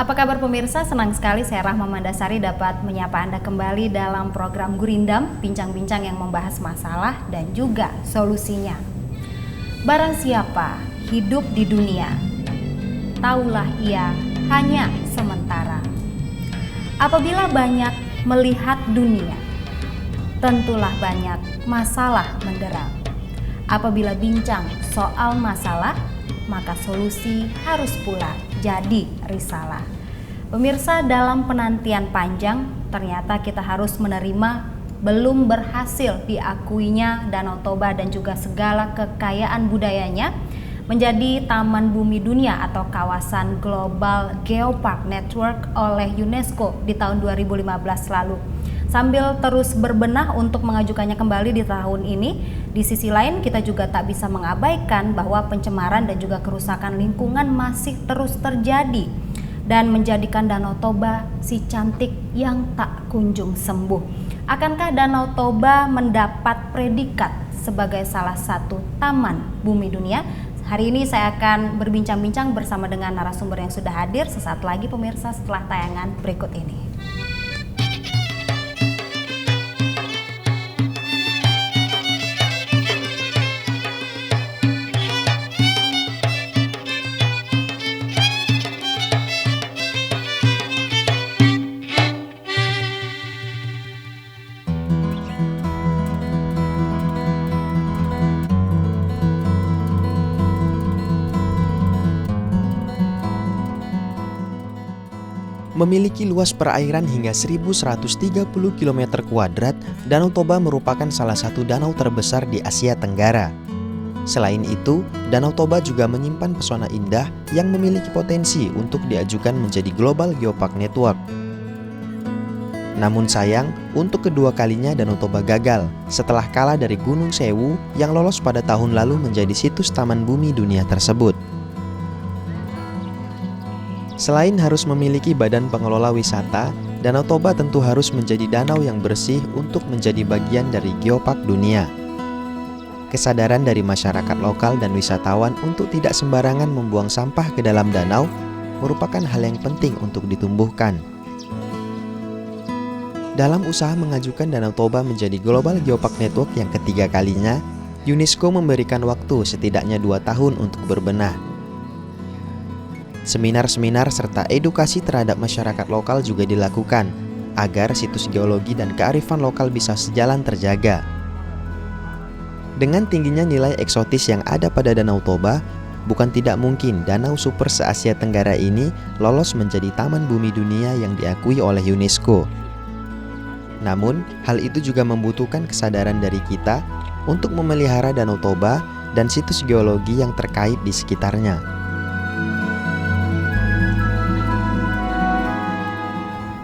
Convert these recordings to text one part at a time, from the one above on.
Apa kabar pemirsa? Senang sekali saya Rahma Mandasari dapat menyapa Anda kembali dalam program Gurindam, bincang-bincang yang membahas masalah dan juga solusinya. Barang siapa hidup di dunia, taulah ia hanya sementara. Apabila banyak melihat dunia, tentulah banyak masalah mendera. Apabila bincang soal masalah, maka solusi harus pula jadi risalah. Pemirsa, dalam penantian panjang, ternyata kita harus menerima belum berhasil diakuinya Danau Toba dan juga segala kekayaan budayanya menjadi Taman Bumi Dunia atau kawasan Global Geopark Network oleh UNESCO di tahun 2015 lalu. Sambil terus berbenah untuk mengajukannya kembali di tahun ini, di sisi lain kita juga tak bisa mengabaikan bahwa pencemaran dan juga kerusakan lingkungan masih terus terjadi dan menjadikan Danau Toba si cantik yang tak kunjung sembuh. Akankah Danau Toba mendapat predikat sebagai salah satu Taman Bumi Dunia? Hari ini saya akan berbincang-bincang bersama dengan narasumber yang sudah hadir sesaat lagi pemirsa setelah tayangan berikut ini. Memiliki luas perairan hingga 1.130 km², Danau Toba merupakan salah satu danau terbesar di Asia Tenggara. Selain itu, Danau Toba juga menyimpan pesona indah yang memiliki potensi untuk diajukan menjadi Global Geopark Network. Namun sayang, untuk kedua kalinya Danau Toba gagal setelah kalah dari Gunung Sewu yang lolos pada tahun lalu menjadi situs Taman Bumi Dunia tersebut. Selain harus memiliki badan pengelola wisata, Danau Toba tentu harus menjadi danau yang bersih untuk menjadi bagian dari geopark dunia. Kesadaran dari masyarakat lokal dan wisatawan untuk tidak sembarangan membuang sampah ke dalam danau merupakan hal yang penting untuk ditumbuhkan. Dalam usaha mengajukan Danau Toba menjadi Global Geopark Network yang ketiga kalinya, UNESCO memberikan waktu setidaknya 2 tahun untuk berbenah. Seminar-seminar serta edukasi terhadap masyarakat lokal juga dilakukan agar situs geologi dan kearifan lokal bisa sejalan terjaga. Dengan tingginya nilai eksotis yang ada pada Danau Toba, bukan tidak mungkin danau super se-Asia Tenggara ini lolos menjadi Taman Bumi Dunia yang diakui oleh UNESCO. Namun, hal itu juga membutuhkan kesadaran dari kita untuk memelihara Danau Toba dan situs geologi yang terkait di sekitarnya.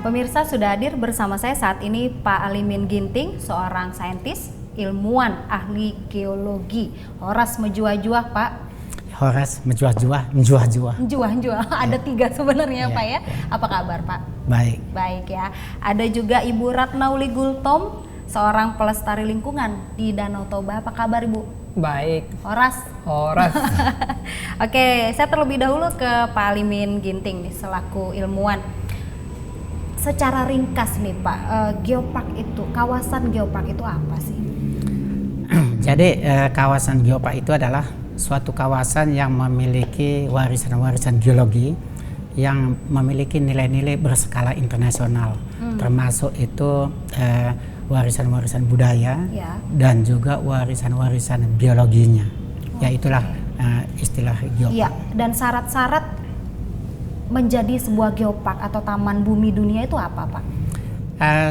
Pemirsa, sudah hadir bersama saya saat ini Pak Alimin Ginting, seorang saintis, ilmuwan, ahli geologi. Horas menjuah-juah, Pak. Horas menjuah-juah, menjuah-juah. Menjuah-juah, ada 3 sebenarnya, Pak ya. Ya. Apa kabar, Pak? Baik. Baik ya. Ada juga Ibu Ratnauli Gultom, seorang pelestari lingkungan di Danau Toba. Apa kabar, Ibu? Baik. Horas. Oke, saya terlebih dahulu ke Pak Alimin Ginting nih, selaku ilmuwan. Secara ringkas nih Pak, geopark itu, kawasan geopark itu apa sih? Jadi kawasan geopark itu adalah suatu kawasan yang memiliki warisan-warisan geologi yang memiliki nilai-nilai berskala internasional, termasuk itu warisan-warisan budaya dan juga warisan-warisan biologinya. Ya itulah istilah geopark. Iya, dan syarat-syarat menjadi sebuah geopark atau Taman Bumi Dunia itu apa, Pak?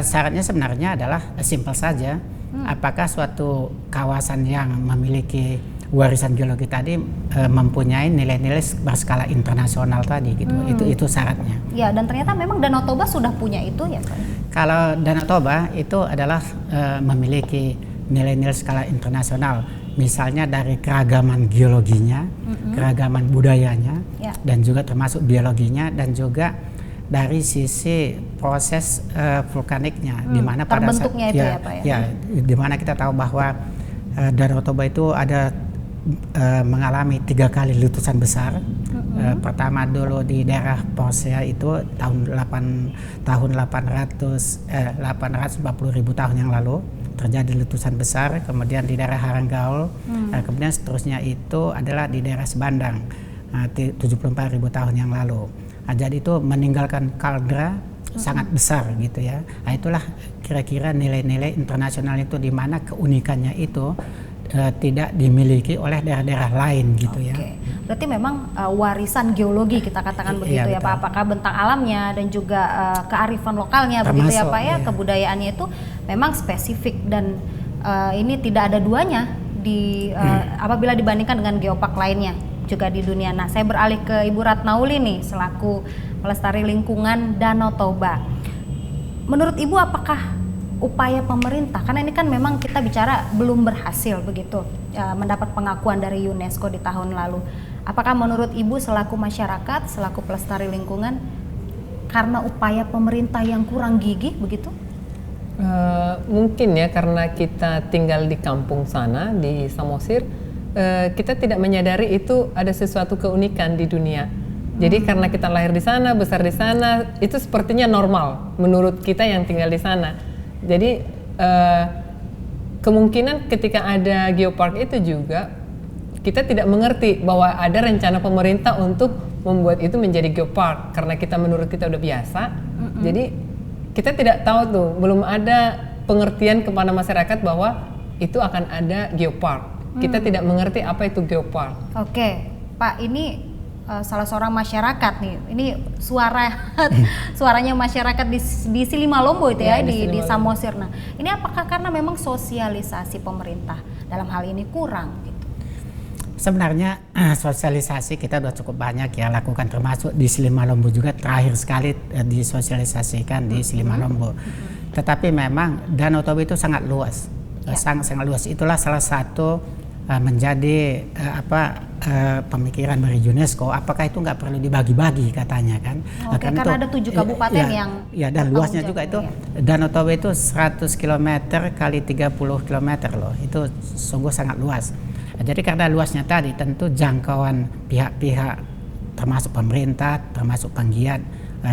Syaratnya sebenarnya adalah simpel saja. Apakah suatu kawasan yang memiliki warisan geologi tadi mempunyai nilai-nilai berskala internasional tadi gitu. Itu syaratnya. Ya, dan ternyata memang Danau Toba sudah punya itu ya, Pak? Kalau Danau Toba itu adalah memiliki nilai-nilai skala internasional. Misalnya dari keragaman geologinya, keragaman budayanya, dan juga termasuk biologinya, dan juga dari sisi proses vulkaniknya, di mana terbentuknya itu ya Pak ya? Di mana kita tahu bahwa Danau Toba itu ada mengalami 3 kali letusan besar. Pertama dulu di daerah Porsea itu tahun 840.000 tahun yang lalu terjadi letusan besar, kemudian di daerah Haranggaol, kemudian seterusnya itu adalah di daerah Sebandang 74.000 tahun yang lalu. Jadi itu meninggalkan kaldera sangat besar gitu ya. Nah, itulah kira-kira nilai-nilai internasional itu, di mana keunikannya itu tidak dimiliki oleh daerah-daerah lain gitu ya. Berarti memang warisan geologi kita katakan begitu ya Pak. Apakah bentang alamnya dan juga kearifan lokalnya begitu ya Pak ya. Kebudayaannya itu memang spesifik dan ini tidak ada duanya di apabila dibandingkan dengan geopark lainnya juga di dunia. Nah, saya beralih ke Ibu Ratnauli nih selaku pelestari lingkungan Danau Toba. Menurut Ibu apakah upaya pemerintah, karena ini kan memang kita bicara belum berhasil begitu mendapat pengakuan dari UNESCO di tahun lalu. Apakah menurut Ibu selaku masyarakat, selaku pelestari lingkungan, karena upaya pemerintah yang kurang gigih begitu? Mungkin ya, karena kita tinggal di kampung sana, di Samosir, kita tidak menyadari itu ada sesuatu keunikan di dunia. Jadi karena kita lahir di sana, besar di sana, itu sepertinya normal menurut kita yang tinggal di sana. Jadi kemungkinan ketika ada geopark itu juga kita tidak mengerti bahwa ada rencana pemerintah untuk membuat itu menjadi geopark, karena kita menurut kita udah biasa. Jadi kita tidak tahu tuh, belum ada pengertian kepada masyarakat bahwa itu akan ada geopark. Kita tidak mengerti apa itu geopark. Oke, Pak, ini salah seorang masyarakat nih, ini suaranya masyarakat di Silimalombo itu ya, di Samosir. Nah, ini apakah karena memang sosialisasi pemerintah dalam hal ini kurang gitu? Sebenarnya sosialisasi kita udah cukup banyak ya lakukan, termasuk di Silimalombo juga terakhir sekali disosialisasikan di Silimalombo. Tetapi memang Danau Toba itu sangat luas, sangat luas. Itulah salah satu menjadi pemikiran dari UNESCO, apakah itu nggak perlu dibagi-bagi katanya kan? Karena ada 7 kabupaten yang dan luasnya juga itu Danau Toba itu 100 km kali 30 km loh, itu sungguh sangat luas. Jadi karena luasnya tadi tentu jangkauan pihak-pihak termasuk pemerintah, termasuk penggiat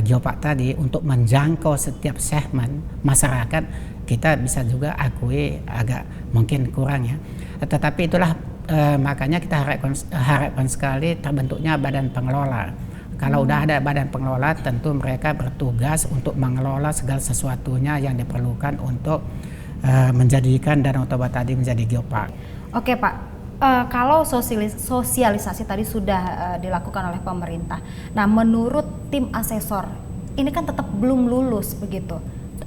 geopark tadi untuk menjangkau setiap segmen masyarakat, kita bisa juga akui agak mungkin kurang ya. Tetapi itulah makanya kita harapkan sekali terbentuknya badan pengelola. Kalau udah ada badan pengelola, tentu mereka bertugas untuk mengelola segala sesuatunya yang diperlukan untuk menjadikan Danau Toba tadi menjadi geopark. Oke Pak, kalau sosialisasi tadi sudah dilakukan oleh pemerintah, nah menurut tim asesor ini kan tetap belum lulus begitu.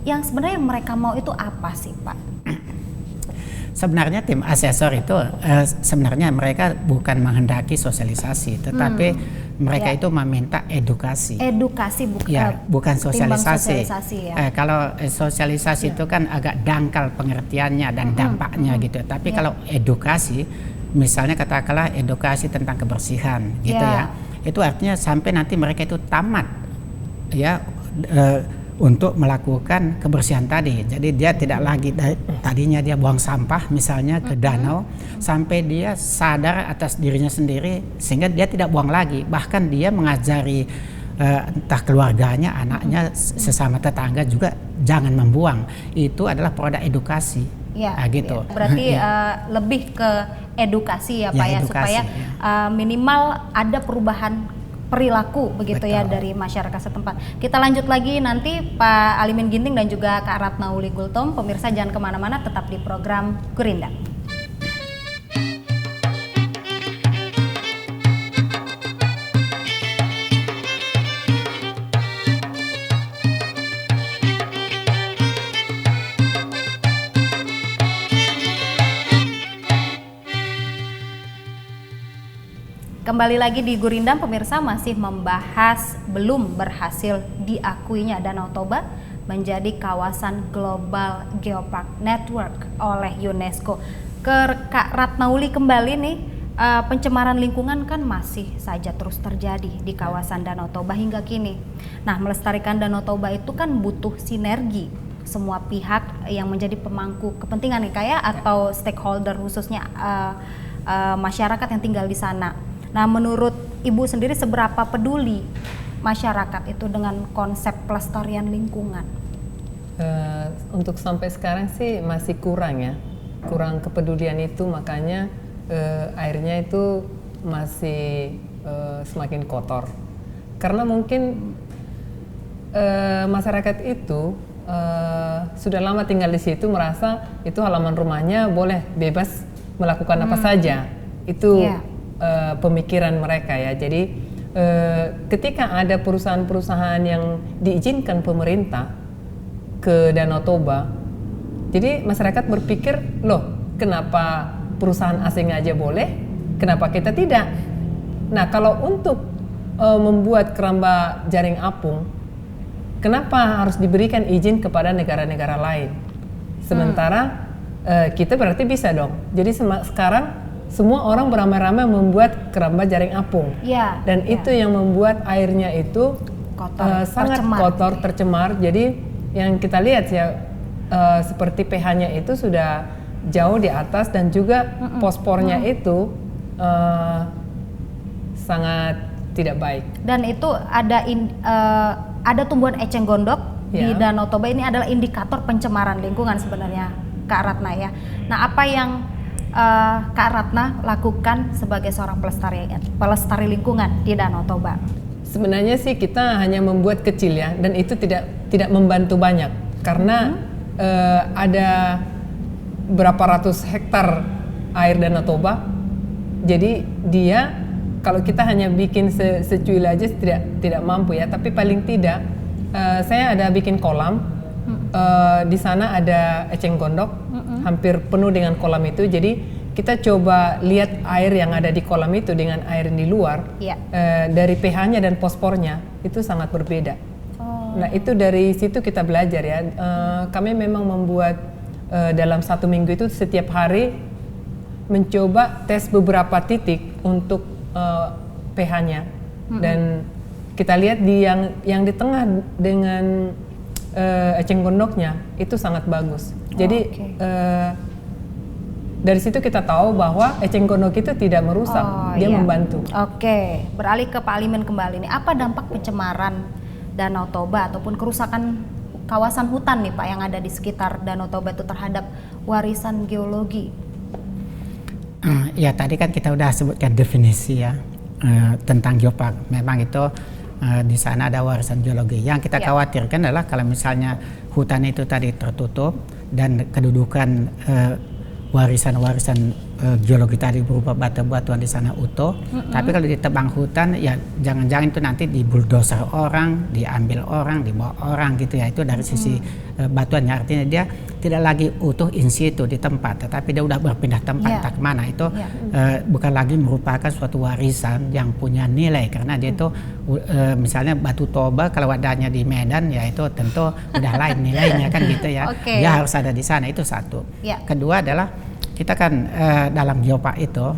Yang sebenarnya mereka mau itu apa sih Pak? Sebenarnya tim asesor itu sebenarnya mereka bukan menghendaki sosialisasi, tetapi mereka itu meminta edukasi. Edukasi bukan sosialisasi. Kalau sosialisasi itu kan agak dangkal pengertiannya dan dampaknya gitu. Tapi kalau edukasi, misalnya katakanlah edukasi tentang kebersihan gitu ya, itu artinya sampai nanti mereka itu tamat ya. Untuk melakukan kebersihan tadi. Jadi dia tidak lagi tadinya dia buang sampah misalnya ke danau, sampai dia sadar atas dirinya sendiri sehingga dia tidak buang lagi. Bahkan dia mengajari entah keluarganya, anaknya, sesama tetangga juga jangan membuang. Itu adalah produk edukasi. Gitu. Berarti lebih ke edukasi ya Pak ya, supaya minimal ada perubahan perilaku begitu. Betul. Ya dari masyarakat setempat. Kita lanjut lagi nanti Pak Alimin Ginting dan juga Kak Ratnauli Gultom. Pemirsa jangan kemana-mana, tetap di program Gurindam. Kembali lagi di Gurindam, pemirsa masih membahas belum berhasil diakuinya Danau Toba menjadi kawasan global geopark network oleh UNESCO. Ke Kak Ratnauli kembali nih, pencemaran lingkungan kan masih saja terus terjadi di kawasan Danau Toba hingga kini. Nah, melestarikan Danau Toba itu kan butuh sinergi semua pihak yang menjadi pemangku kepentingan nih kayak atau stakeholder khususnya masyarakat yang tinggal di sana. Nah, menurut Ibu sendiri seberapa peduli masyarakat itu dengan konsep pelestarian lingkungan? Untuk sampai sekarang sih masih kurang ya, kurang kepedulian itu, makanya airnya itu masih semakin kotor. Karena mungkin masyarakat itu sudah lama tinggal di situ, merasa itu halaman rumahnya boleh bebas melakukan apa saja. Itu pemikiran mereka ya. Jadi ketika ada perusahaan-perusahaan yang diizinkan pemerintah ke Danau Toba, jadi masyarakat berpikir, loh, kenapa perusahaan asing aja boleh, kenapa kita tidak? Nah, kalau untuk membuat keramba jaring apung, kenapa harus diberikan izin kepada negara-negara lain? Sementara kita berarti bisa dong. Jadi sekarang semua orang beramai-ramai membuat keramba jaring apung, dan itu yang membuat airnya itu kotor, sangat tercemar. Kotor, tercemar. Jadi yang kita lihat ya, seperti pH-nya itu sudah jauh di atas, dan juga fosfornya itu sangat tidak baik. Dan itu ada tumbuhan eceng gondok di Danau Toba. Ini adalah indikator pencemaran lingkungan sebenarnya, Kak Ratna ya. Nah, apa yang Kak Ratna lakukan sebagai seorang pelestari lingkungan di Danau Toba? Sebenarnya sih kita hanya membuat kecil ya, dan itu tidak membantu banyak, karena ada berapa ratus hektar air Danau Toba. Jadi dia, kalau kita hanya bikin secuil aja tidak mampu ya, tapi paling tidak saya ada bikin kolam. Di sana ada eceng gondok, hampir penuh dengan kolam itu. Jadi kita coba lihat air yang ada di kolam itu dengan air di luar, dari pH-nya dan fosfornya itu sangat berbeda. Nah, itu dari situ kita belajar ya. Kami memang membuat dalam 1 minggu itu setiap hari mencoba tes beberapa titik untuk pH-nya, dan kita lihat yang di tengah dengan eceng gondoknya itu sangat bagus. Jadi dari situ kita tahu bahwa eceng gondok itu tidak merusak, dia membantu. Beralih ke Pak Alimin kembali nih, apa dampak pencemaran Danau Toba ataupun kerusakan kawasan hutan nih Pak yang ada di sekitar Danau Toba itu terhadap warisan geologi? Ya, tadi kan kita udah sebutkan definisi ya tentang geopark. Memang itu di sana ada warisan geologi. Yang kita khawatirkan adalah kalau misalnya hutan itu tadi tertutup dan kedudukan warisan-warisan geologi tadi berupa batu-batuan di sana utuh, tapi kalau ditebang hutan ya jangan-jangan itu nanti dibuldoser orang, diambil orang, dibawa orang gitu ya. Itu dari sisi batuannya, artinya dia tidak lagi utuh in situ di tempat, tetapi dia udah berpindah tempat entah kemana. Itu bukan lagi merupakan suatu warisan yang punya nilai, karena dia itu misalnya batu Toba kalau adanya di Medan ya itu tentu udah lain nilainya kan gitu ya. Dia harus ada di sana, itu satu. Kedua adalah kita kan dalam geopark itu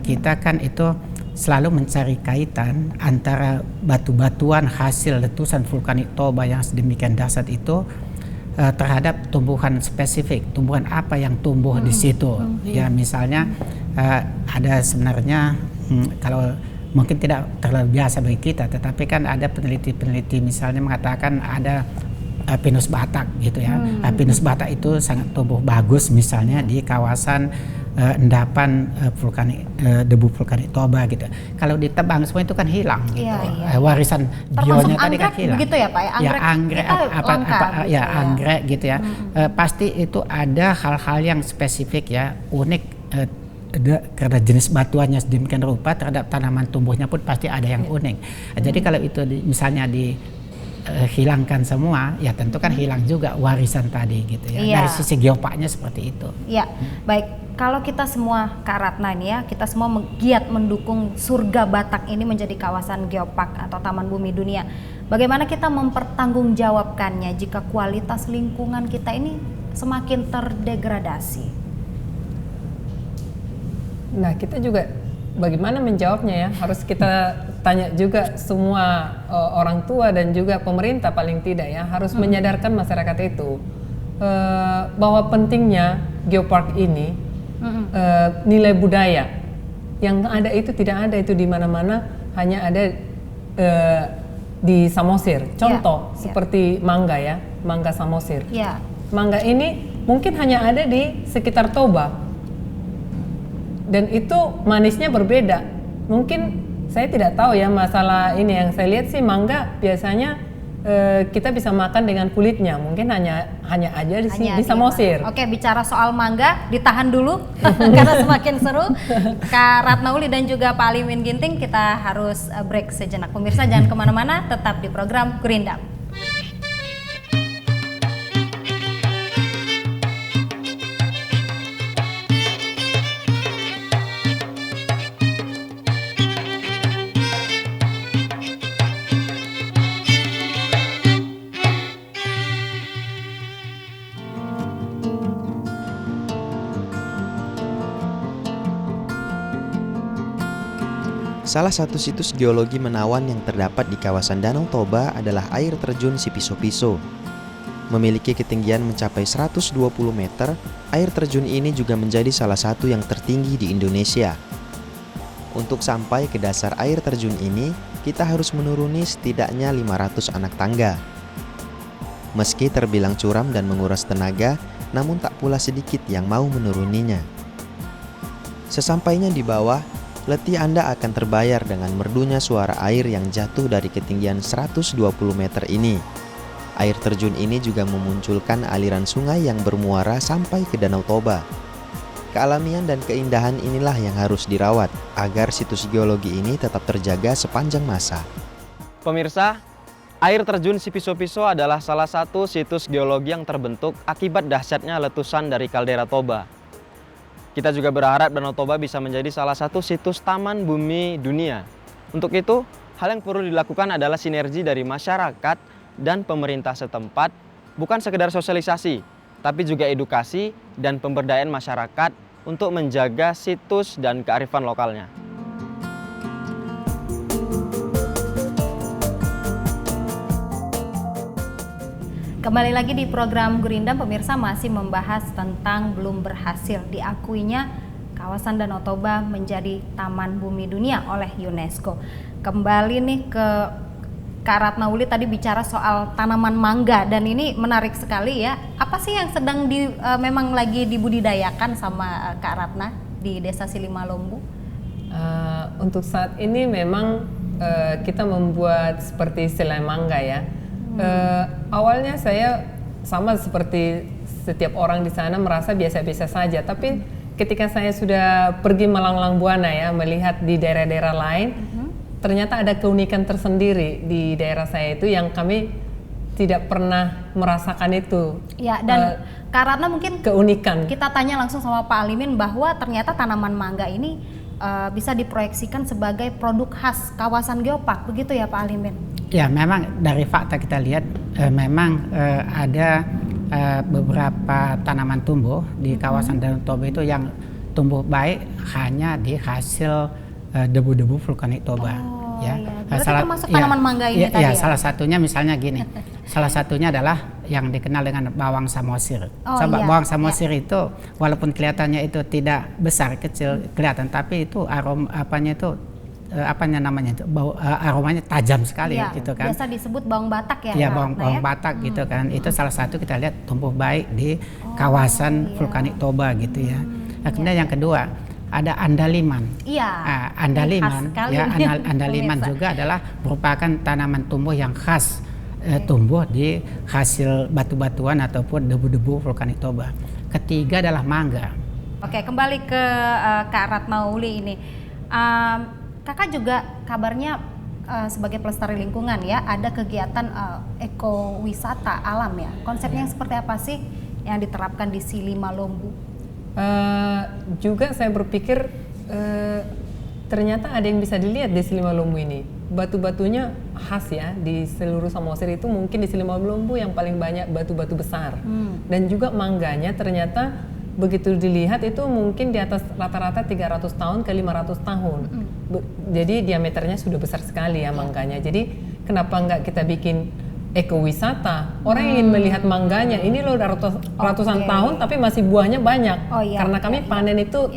kita kan itu selalu mencari kaitan antara batu-batuan hasil letusan vulkanik Toba yang sedemikian dahsyat itu terhadap tumbuhan spesifik, tumbuhan apa yang tumbuh di situ. Ya misalnya ada sebenarnya kalau mungkin tidak terlalu biasa bagi kita, tetapi kan ada peneliti-peneliti misalnya mengatakan ada pinus batak gitu ya. Pinus batak itu sangat tumbuh bagus misalnya di kawasan endapan debu vulkanik Toba gitu. Kalau ditebang semua itu kan hilang gitu. Warisan bionya tadi kan hilang. Begitu ya Pak ya? Anggrek anggrek gitu ya. Pasti itu ada hal-hal yang spesifik ya, unik karena jenis batuannya sedemikian rupa, terhadap tanaman tumbuhnya pun pasti ada yang unik. Jadi kalau itu misalnya hilangkan semua, ya tentu kan hilang juga warisan tadi gitu ya. Dari sisi geopaknya seperti itu. Ya, baik. Kalau kita semua Kak Ratna ini ya, kita semua giat mendukung surga Batak ini menjadi kawasan geopark atau Taman Bumi Dunia. Bagaimana kita mempertanggungjawabkannya jika kualitas lingkungan kita ini semakin terdegradasi? Nah, kita juga bagaimana menjawabnya ya, harus kita tanya juga semua orang tua dan juga pemerintah paling tidak ya, harus menyadarkan masyarakat itu bahwa pentingnya geopark ini nilai budaya Yang ada itu tidak ada itu di mana-mana, hanya ada di Samosir. Contoh seperti mangga ya, mangga Samosir. Mangga ini mungkin hanya ada di sekitar Toba. Dan itu manisnya berbeda. Mungkin saya tidak tahu ya masalah ini, yang saya lihat sih mangga biasanya kita bisa makan dengan kulitnya, mungkin hanya aja di Samosir. Oke, bicara soal mangga ditahan dulu karena semakin seru. Kak Ratna Uli dan juga Pak Alimin Ginting, kita harus break sejenak. Pemirsa jangan kemana-mana, tetap di program Gurindam. Salah satu situs geologi menawan yang terdapat di kawasan Danau Toba adalah air terjun Sipiso-Piso. Memiliki ketinggian mencapai 120 meter, air terjun ini juga menjadi salah satu yang tertinggi di Indonesia. Untuk sampai ke dasar air terjun ini, kita harus menuruni setidaknya 500 anak tangga. Meski terbilang curam dan menguras tenaga, namun tak pula sedikit yang mau menuruninya. Sesampainya di bawah, letih Anda akan terbayar dengan merdunya suara air yang jatuh dari ketinggian 120 meter ini. Air terjun ini juga memunculkan aliran sungai yang bermuara sampai ke Danau Toba. Kealamian dan keindahan inilah yang harus dirawat agar situs geologi ini tetap terjaga sepanjang masa. Pemirsa, air terjun Sipiso-Piso adalah salah satu situs geologi yang terbentuk akibat dahsyatnya letusan dari kaldera Toba. Kita juga berharap Danau Toba bisa menjadi salah satu situs taman bumi dunia. Untuk itu, hal yang perlu dilakukan adalah sinergi dari masyarakat dan pemerintah setempat, bukan sekedar sosialisasi, tapi juga edukasi dan pemberdayaan masyarakat untuk menjaga situs dan kearifan lokalnya. Kembali lagi di program Gurindam, pemirsa masih membahas tentang belum berhasil diakuinya kawasan Danau Toba menjadi Taman Bumi Dunia oleh UNESCO. Kembali nih ke Kak Ratna Uli, tadi bicara soal tanaman mangga dan ini menarik sekali ya. Apa sih yang sedang memang lagi dibudidayakan sama Kak Ratna di Desa Silimalombu? Untuk saat ini memang kita membuat seperti selai mangga ya. Awalnya saya sama seperti setiap orang di sana merasa biasa-biasa saja, tapi ketika saya sudah pergi melanglang buana ya, melihat di daerah-daerah lain, ternyata ada keunikan tersendiri di daerah saya itu yang kami tidak pernah merasakan itu. Ya, dan Kak Ratna mungkin keunikan. Kita tanya langsung sama Pak Alimin bahwa ternyata tanaman mangga ini bisa diproyeksikan sebagai produk khas kawasan geopark, begitu ya Pak Alimin? Ya, memang dari fakta kita lihat memang ada beberapa tanaman tumbuh di kawasan Danau Toba itu yang tumbuh baik hanya di hasil debu-debu vulkanik Toba. Iya. Berarti termasuk tanaman mangga ini tadi ya? Salah satunya misalnya gini, salah satunya adalah yang dikenal dengan bawang Samosir. Bawang Samosir itu walaupun kelihatannya itu tidak besar, kecil kelihatan, tapi itu aromanya aromanya tajam sekali gitu kan. Biasa disebut bawang Batak ya? Iya, bawang Batak gitu kan. Itu salah satu kita lihat tumbuh baik di kawasan vulkanik Toba gitu ya. Nah, kemudian yang kedua ada andaliman. Iya. Andaliman juga adalah merupakan tanaman tumbuh yang khas tumbuh di hasil batu-batuan ataupun debu-debu vulkanik Toba. Ketiga adalah mangga. Oke, kembali ke Kak Ratna Uli ini. Kakak juga kabarnya sebagai pelestari lingkungan ya, ada kegiatan ekowisata alam ya. Konsepnya seperti apa sih yang diterapkan di Silimalombu? Juga saya berpikir ternyata ada yang bisa dilihat di Silimalombu ini. Batu-batunya khas ya, di seluruh Samosir itu mungkin di Silimalombu yang paling banyak batu-batu besar. Dan juga mangganya ternyata begitu dilihat itu mungkin di atas rata-rata 300 tahun ke 500 tahun. Jadi diameternya sudah besar sekali ya mangganya. Jadi kenapa enggak kita bikin ekowisata? Orang ingin melihat mangganya. Ini loh ratusan tahun tapi masih buahnya banyak. Karena kami panen itu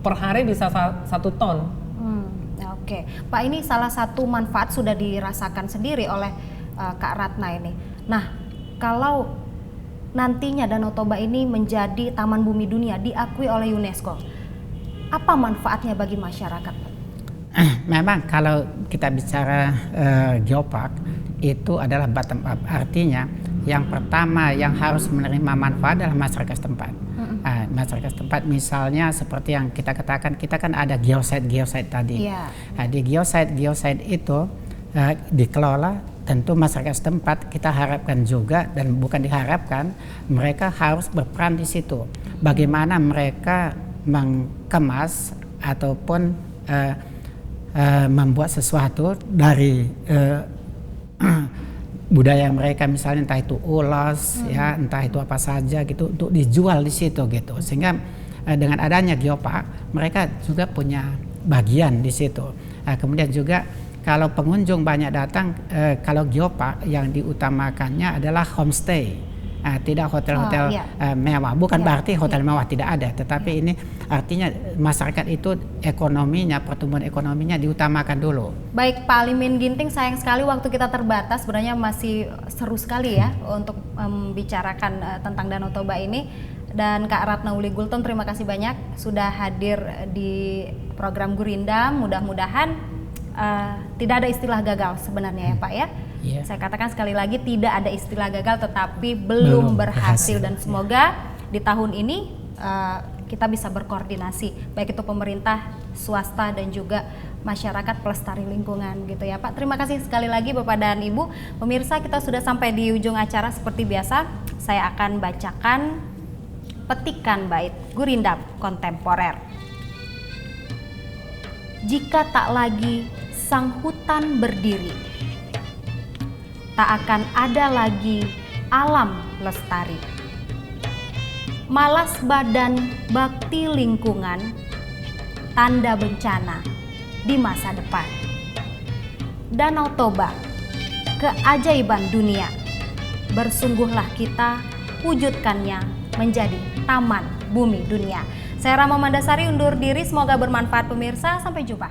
per hari bisa 1 ton. Oke, Pak, ini salah satu manfaat sudah dirasakan sendiri oleh Kak Ratna ini. Nah, kalau nantinya Danau Toba ini menjadi Taman Bumi Dunia diakui oleh UNESCO, apa manfaatnya bagi masyarakat? Memang kalau kita bicara geopark itu adalah bottom up, artinya yang pertama yang harus menerima manfaat adalah masyarakat setempat. Masyarakat setempat misalnya seperti yang kita katakan, kita kan ada geosite tadi. Di geosite itu dikelola, tentu masyarakat setempat kita harapkan juga, dan bukan diharapkan, mereka harus berperan di situ. Bagaimana mereka mengemas ataupun membuat sesuatu dari budaya mereka, misalnya entah itu ulas ya, entah itu apa saja gitu, untuk dijual di situ gitu. Sehingga dengan adanya geopark mereka juga punya bagian di situ. Kemudian juga kalau pengunjung banyak datang, kalau geopark yang diutamakannya adalah homestay. Tidak hotel-hotel mewah. Bukan berarti hotel mewah tidak ada, tetapi ini artinya masyarakat itu ekonominya, pertumbuhan ekonominya diutamakan dulu. Baik, Pak Alimin Ginting, sayang sekali waktu kita terbatas. Sebenarnya masih seru sekali ya untuk membicarakan tentang Danau Toba ini. Dan Kak Ratna Uli Gultom, terima kasih banyak sudah hadir di program Gurindam. Mudah-mudahan tidak ada istilah gagal sebenarnya ya Pak ya. Saya katakan sekali lagi, tidak ada istilah gagal, tetapi belum berhasil. Dan semoga di tahun ini kita bisa berkoordinasi, baik itu pemerintah, swasta, dan juga masyarakat pelestari lingkungan gitu ya Pak. Terima kasih sekali lagi Bapak dan Ibu. Pemirsa, kita sudah sampai di ujung acara. Seperti biasa, saya akan bacakan petikan bait Gurindam kontemporer. Jika tak lagi sang hutan berdiri, tak akan ada lagi alam lestari. Malas badan bakti lingkungan, tanda bencana di masa depan. Danau Toba, keajaiban dunia, bersungguhlah kita wujudkannya menjadi Taman Bumi Dunia. Saya Rama Mandasari undur diri, semoga bermanfaat pemirsa, sampai jumpa.